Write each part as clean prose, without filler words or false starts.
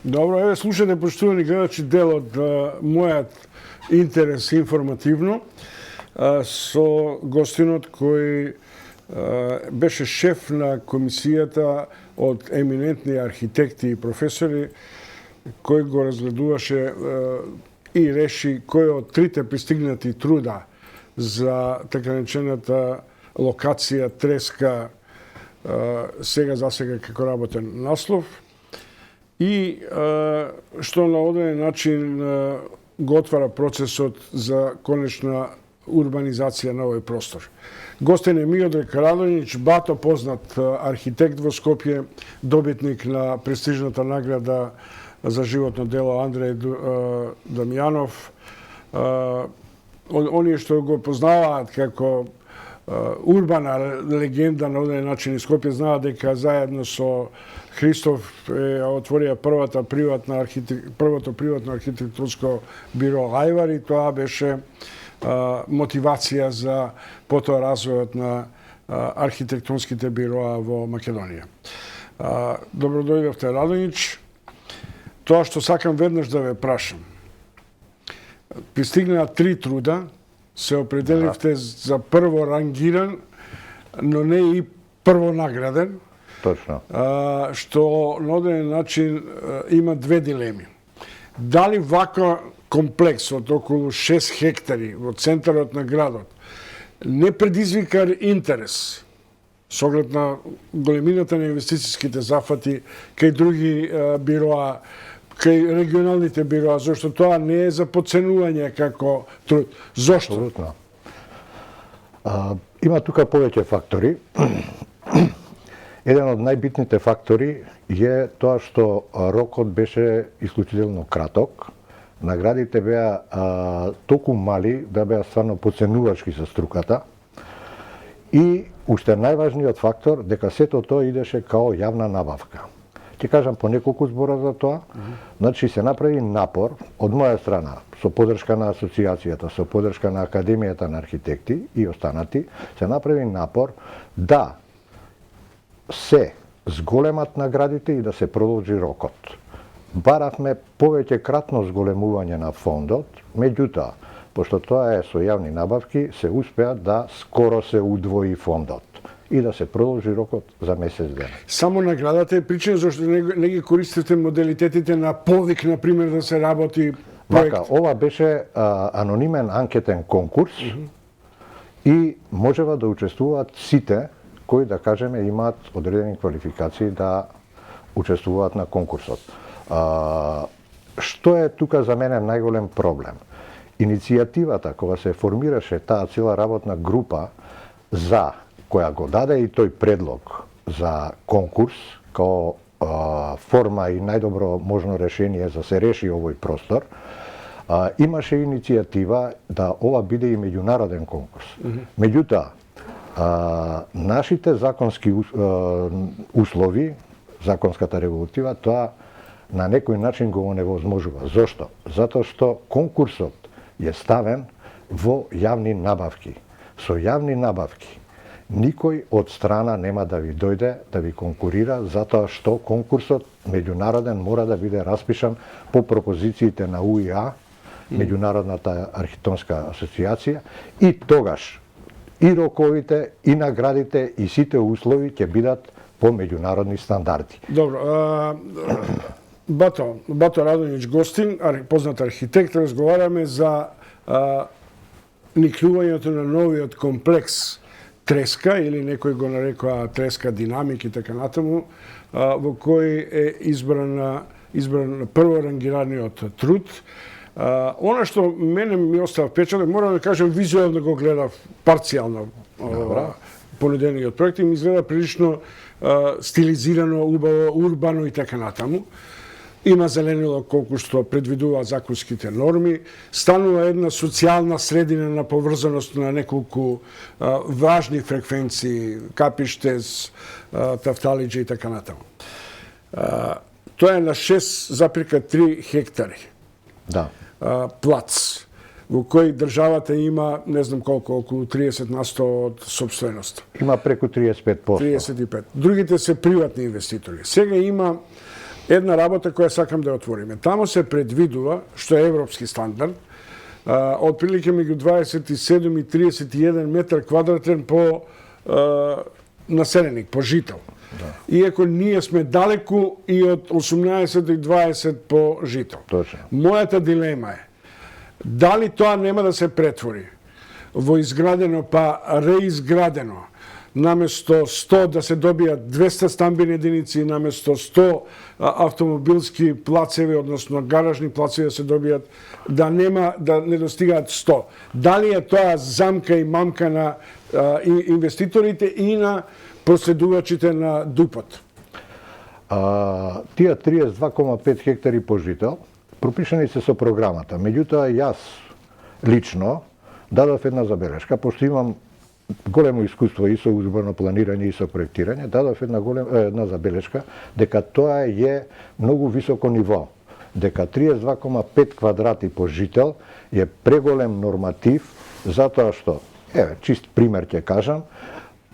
Добро, еве слушате, поштувани гледачи, дел од мојот интерес информативно со гостинот кој беше шеф на комисијата од еминентни архитекти и професори, кој го разгледуваше и реши кој од трите пристигнати труда за така наречената локација Треска, сега како работен наслов, и што на одреден начин го отвара процесот за конечна урбанизација на овој простор. Гостен е Миодрек Радонjić, Бато, познат архитект во Скопје, добитник на престижната награда за животно дело Андреј Дамјанов. Оние што го познаваат како урбана легенда на одреден начин из Скопје знаат дека заедно со Христоф отворија првото приватно архитектурско биро Ајвар и тоа беше мотивација за потоа развојот на архитектонските бироа во Македонија. Добро дојдовте, Радонjić. Тоа што сакам веднаш да ве прашам. Пристигнаа 3 труда, се определивте за прво рангиран, но не и прво награден. Точно. Што на одреден начин има две дилеми. Дали ваква комплекс од околу 6 хектари во центарот на градот не предизвика интерес со оглед на големината на инвестицијските зафати кај други бироа, кај регионалните бироа, зашто тоа не е за подценување како труд. Зошто? Абсолютно. Има тука повеќе фактори. Еден од најбитните фактори е тоа што рокот беше исклучително краток. Наградите беа толку мали да беа стварно подценувачки за струката. И уште најважниот фактор дека сето тоа идеше као јавна набавка. Ќе кажам по неколку збора за тоа. Значи се направи напор од моја страна со поддршка на асоциацијата, со поддршка на Академијата на архитекти и останати, се направи напор да се зголемат наградите и да се продолжи рокот. Баравме повеќе кратно зголемување на фондот, меѓутоа, пошто тоа е со јавни набавки, се успеа да скоро се удвои фондот и да се продолжи рокот за месец ден. Само наградата е причина зашто не ги користите моделитетите на повик, например, да се работи проект? Вака, ова беше анонимен анкетен конкурс и можева да учествуваат сите кои, да кажеме, имаат одредени квалификации да учествуваат на конкурсот. Што е тука за мене најголем проблем? Иницијативата, кога се формираше таа цела работна група за која го даде и тој предлог за конкурс као форма и најдобро можно решение за се реши овој простор, имаше иницијатива да ова биде и меѓународен конкурс. Меѓутоа, нашите законски услови, законската регулатива, тоа на некој начин го оневозможува. Зошто? Затоа што конкурсот е ставен во јавни набавки. Со јавни набавки никој од страна нема да ви дојде да ви конкурира, затоа што конкурсот меѓународен мора да биде распишан по пропозициите на УИА, Меѓународната архитектонска асоциација, и тогаш и роковите, и наградите, и сите услови ќе бидат по меѓународни стандарди. Добро. Бато Радонjić гостин, познат архитект, разговараме за никнувањето на новиот комплекс Треска, или некој го нарекува Треска Динамик и така натаму, во кој е избран прво рангираниот труд. Она што мене ми остава впечаток, морам да кажем, визуелно го гледав парцијално понудениот проект и ми изгледа прилично стилизирано, убаво, урбано и така натаму. Има зеленило колку што предвидува законските норми, станува една социјална средина на поврзаност на неколку важни фреквенции, Капиштес, Тафталиџа и така натаму. Тоа е на 6,3 хектари. Да. Плац, во кој државата има, не знам колку, околу 30% од собственост. Има преку 35%. 35%. Другите се приватни инвеститори. Сега има една работа која сакам да отвориме. Тамо се предвидува, што е европски стандард, отприлike меѓу 27 и 31 метар квадратен по населеник, по жител. Да. Иако ние сме далеку и од 18 до 20 по жител. Точно. Мојата дилема е, дали тоа нема да се претвори во изградено па реизградено, наместо 100 да се добијат 200 стамбени единици, наместо 100 автомобилски плацеви, односно гаражни плацеви да се добијат, да не достигаат 100. Дали е тоа замка и мамка на инвеститорите и на проследувачите на ДУП-от? Тие 32,5 хектари по жител пропишани се со програмата. Меѓутоа, јас лично дадов една забелешка, пошто имам големо искуство и со урбано планирање и со проектирање, дадов една забелешка дека тоа е многу високо ниво, дека 32,5 квадрати по жител е преголем норматив, затоа што, чист пример ќе кажам,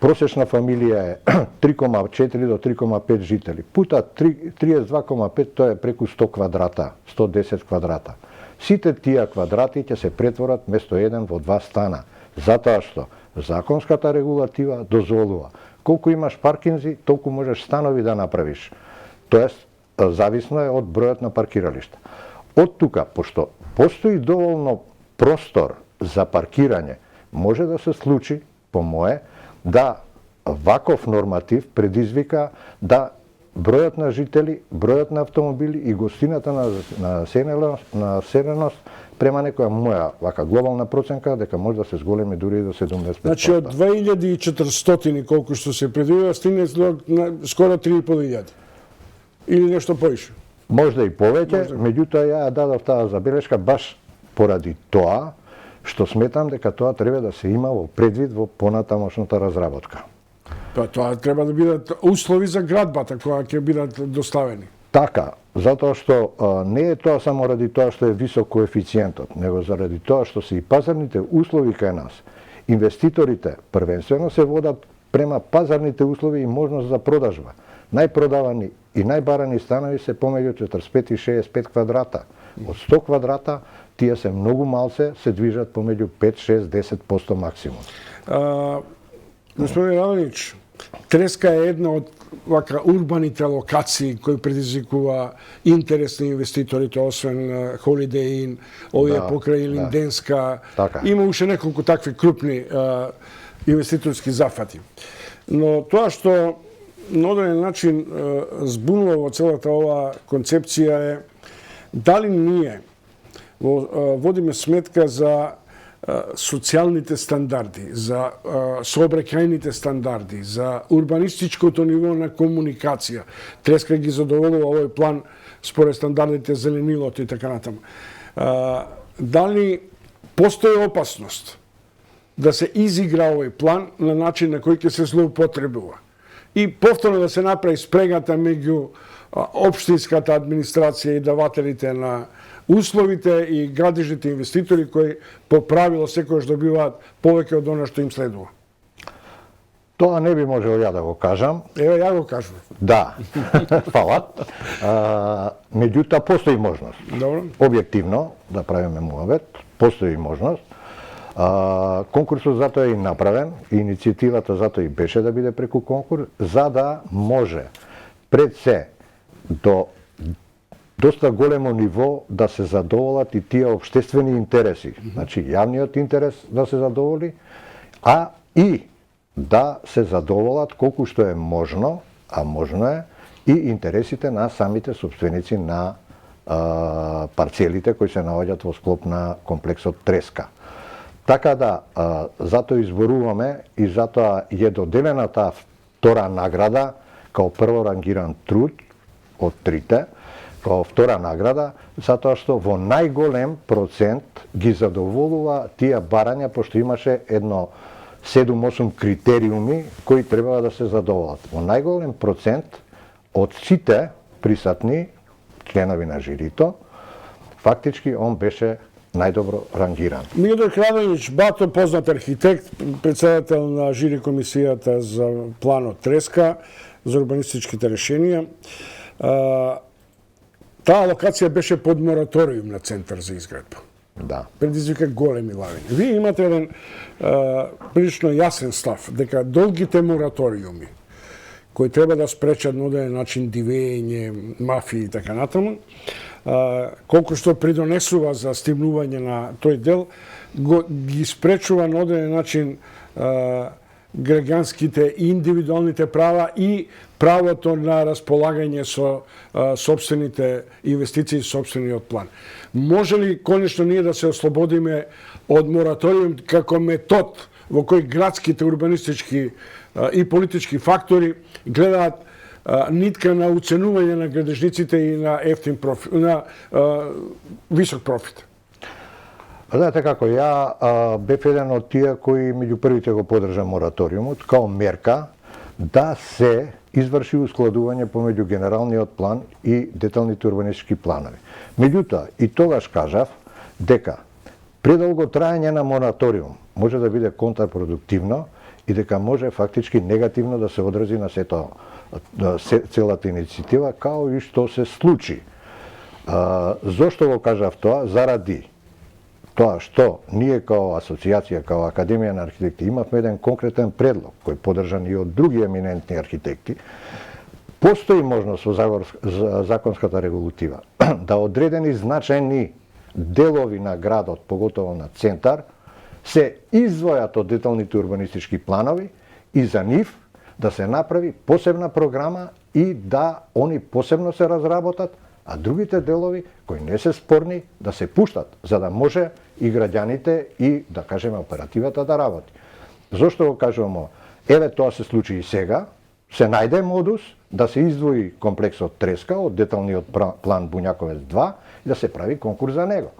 просечна фамилија е 3,4 до 3,5 жители. Пута 32,5 тоа е преку 100 квадрата, 110 квадрата. Сите тие квадрати ќе се претворат место еден во два стана, затоа што законската регулатива дозволува. Колку имаш паркинзи, толку можеш станови да направиш. Тоест, зависно е од бројот на паркиралишта. Од тука, пошто постои доволно простор за паркирање, може да се случи, по мое, да ваков норматив предизвика да бројот на жители, бројот на автомобили и гостината на населеност према некоја моја вака глобална проценка дека може да се зголеми дури и до 75%. Значи од 2400 колку што се предвидува стигне до скоро 3500 или нешто повише. Можда и повеќе, меѓутоа ја дадов таа забелешка баш поради тоа што сметам дека тоа треба да се има во предвид во понатамошната разработка. Тоа треба да бидат услови за градбата која ќе бидат доставени. Така, затоа што не е тоа само ради тоа што е висок коефициентот, него заради тоа што се и пазарните услови кај нас. Инвеститорите првенствено се водат према пазарните услови и можност за продажба. Најпродавани и најбарани станови се помеѓу 45 и 65 квадрата. Од 100 квадрата тие се многу малце, се движат помеѓу 5, 6, 10% максимум. Господин Равнич, Треска е една од вака урбаните локации кои предизвикува интерес на инвеститорите, освен Holiday Inn, овие покрај Линденска. Има уште неколку такви крупни инвеститорски зафати. Но тоа што на одреден начин збунува во целата оваа концепција е дали ние водиме сметка за социјалните стандарди, за сообраќајните стандарди, за урбанистичкото ниво на комуникација. Треска ги задоволува овој план според стандардите зеленилото и така натаму. Дали постои опасност да се изигра овој план на начин на кој ќе се злоупотребува и повторно да се направи спрегата меѓу општинската администрација и давателите на условите и градежните инвеститори кои по правило секогаш добиваат повеќе од она што им следува? Тоа не би можел ја да го кажам. Еве, ја го кажувам. Да, фала. Меѓутоа, постои можност. Добро. Објективно, да правиме муавет, постои можност. Конкурсот затоа е и направен, и иницијативата затоа и беше да биде преку конкурс, за да може пред се до доста големо ниво да се задоволат и тие општествени интереси. Значи, јавниот интерес да се задоволи, а и да се задоволат колку што е можно, а можно е, и интересите на самите собственици на парцелите кои се наоѓаат во склоп на комплексот Треска. Така да, затоа изборуваме и затоа е доделена таа втора награда као прво рангиран труд од трите, као втора награда, затоа што во најголем процент ги задоволува тие барања, пошто имаше едно 7-8 критериуми кои треба да се задоволат. Во најголем процент од сите присутни членови на жирито, фактички он беше најдобро рангиран. Милодар Крадојич Бато, познат архитект, председател на жири комисијата за планот Треска, за урбанистичките решенија. Таа локација беше под мораториум на Центар за изградба. Да. Предизвика големи лавини. Вие имате еден прилично јасен став дека долгите мораториуми кои треба да спречат на оден начин дивење, мафија и така натаму, колку што придонесува за стимнување на тој дел, ги спречува на оден начин граѓанските и индивидуалните права и правото на располагање со сопствените инвестиции и сопствениот план. Може ли конечно ние да се ослободиме од мораториум како метод во кој градските урбанистички и политички фактори гледаат нитка на уценување на градежниците и на ефтин профит, на висок профит? Знаете како, ја бев еден од тие кои меѓу првите го поддржа мораториумот као мерка да се изврши ускладување помеѓу генералниот план и деталните урбанистички планови. Меѓутоа, и тогаш кажав дека предолго траење на мораториум може да биде контрапродуктивно и дека може фактички негативно да се одрази на целата иницијатива, као и што се случи. Зошто го кажав тоа? Заради тоа што ние као асоцијација, као Академија на архитекти имавме еден конкретен предлог кој поддржан и од други еминентни архитекти. Постои можност во законската регулатива да одредени значајни делови на градот, поготово на центар, се издвојат од деталните урбанистички планови и за нив да се направи посебна програма и да они посебно се разработат, а другите делови кои не се спорни да се пуштат, за да може и граѓаните и, да кажеме, оперативата да работи. Зошто го кажувам ова? Еве тоа се случи и сега, се најде модус да се издвои комплексот Треска од деталниот план Буњаковец 2 и да се прави конкурс за него.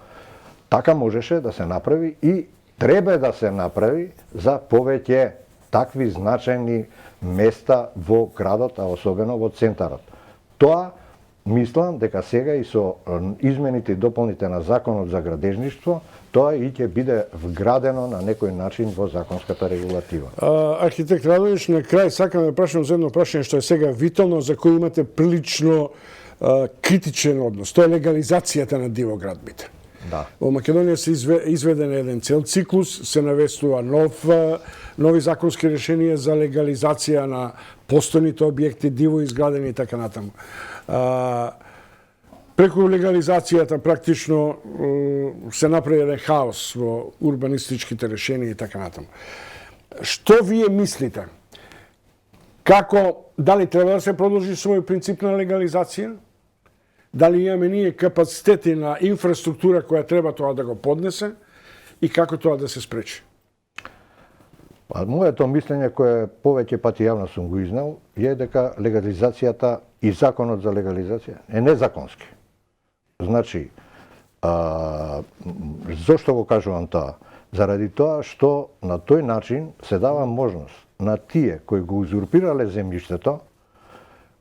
Така можеше да се направи и треба да се направи за повеќе такви значајни места во градот, а особено во центарот. Тоа мислам дека сега и со измените и дополните на Законот за градежништво, тоа и ќе биде вградено на некој начин во законската регулатива. Архитект Радовиќ, на крај сакам да прашам за едно прашање што е сега витално, за кој имате прилично критичен однос. Тоа е легализацијата на дивоградбите. Да. Во Македонија се изведен еден цел циклус, се навестува нови законски решенија за легализација на постојните објекти, диво изградени и така натаму. Преку легализацијата практично се направи еден хаос во урбанистичките решенија и така натаму. Што вие мислите? Како, дали треба да се продолжи свој принцип на легализација? Дали имаме ние капацитети на инфраструктура која треба тоа да го поднесе и како тоа да се спречи? Моето мислење, кое повеќе пати јавно сум го изнел, е дека легализацијата и законот за легализација е незаконски. Значи, зошто го кажувам тоа? Заради тоа што на тој начин се дава можност на тие кои го узурпирале земјиштето,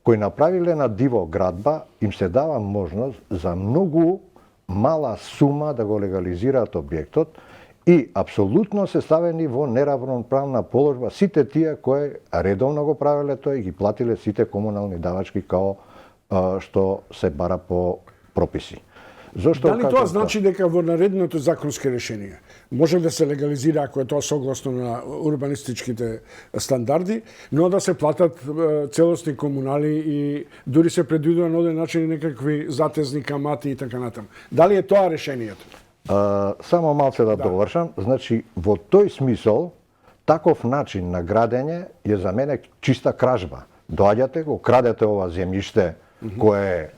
кои направиле на диво градба, им се дава можност за многу мала сума да го легализираат објектот и апсолутно се ставени во неравноправна положба сите тие кои редовно го правеле тоа и ги платиле сите комунални давачки као што се бара по прописи. Зошто дали тоа значи дека во наредното законски решение може да се легализира ако е тоа согласно на урбанистичките стандарди, но да се платат целосни комунали и дури се предвидува на оден начин некакви затезни камати и така натаму. Дали е тоа решението? Само малце да довршам, значи во тој смисол таков начин на градење е за мене чиста кражба. Доаѓате, го крадете ова земјиште кое е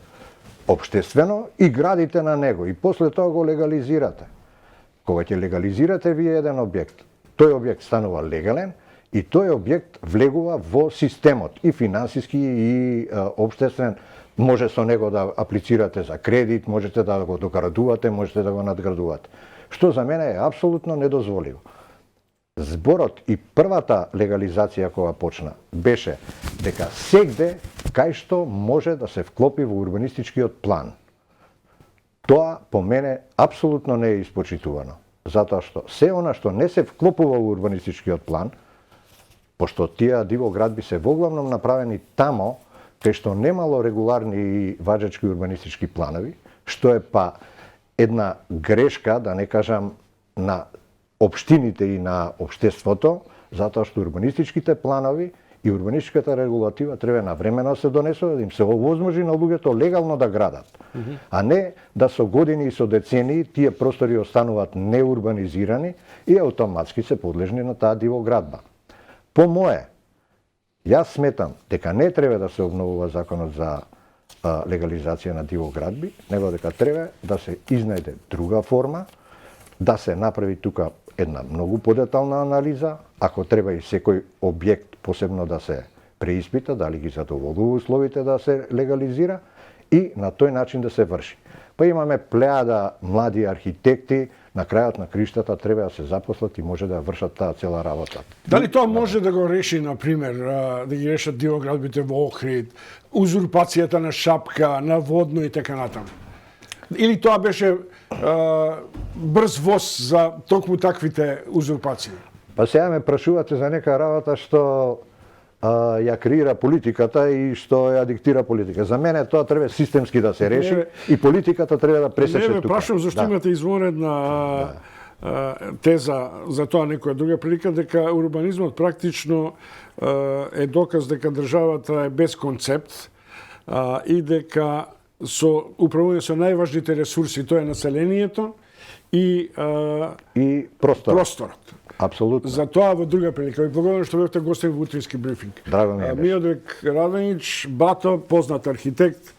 општествено и градите на него и после тоа го легализирате. Кога ќе легализирате вие еден објект, тој објект станува легален и тој објект влегува во системот и финансиски и општествен. Може со него да аплицирате за кредит, можете да го доградувате, можете да го надградувате. Што за мене е апсолутно недозволиво. Зборот и првата легализација која почна беше дека сегде кај што може да се вклопи во урбанистичкиот план. Тоа по мене апсолутно не е испочитувано, затоа што се она што не се вклопува во урбанистичкиот план, пошто тие дивоградби се воглавном направени тамо кај што немало регуларни и важечки урбанистички планови, што е па една грешка, да не кажам, на општините и на општеството, затоа што урбанистичките планови и урбанистичката регулатива треба навремено се донесува, да им се овозможи на луѓето легално да градат, а не да со години и со децении тие простори остануваат неурбанизирани и автоматски се подлежни на таа дивоградба. По мое, јас сметам дека не треба да се обновува законот за легализација на дивоградби, него дека треба да се изнајде друга форма, да се направи тука една многу подетална анализа, ако треба и секој објект посебно да се преиспита, дали ги задоволува условите да се легализира и на тој начин да се врши. Па имаме плејада млади архитекти, на крајот на криштата треба да се запослат и може да вршат таа цела работа. Дали тоа може да го реши, на пример, да ги решат дивоградбите во Охрид, узурпацијата на Шапка, на Водно и така натаму? Или тоа беше брз воз за токму таквите узурпации? Па сега ме прашувате за нека работа што ја креира политиката и што ја диктира политика. За мене тоа треба системски да се реши и политиката треба да пресече тука. Не, прашувам зашто имате извонредна теза за тоа некоја друга прилика, дека урбанизмот практично е доказ дека државата е без концепт и дека со управување со најважните ресурси, тоа е населението и просторот. Апсолутно. За тоа во друга прилика. Ви благодарам што бевте гостин во утрински брифинг. Драго ми е. Миодрек Радонич, Бато, познат архитект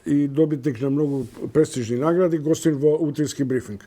и добитник на многу престижни награди, гостин во утрински брифинг.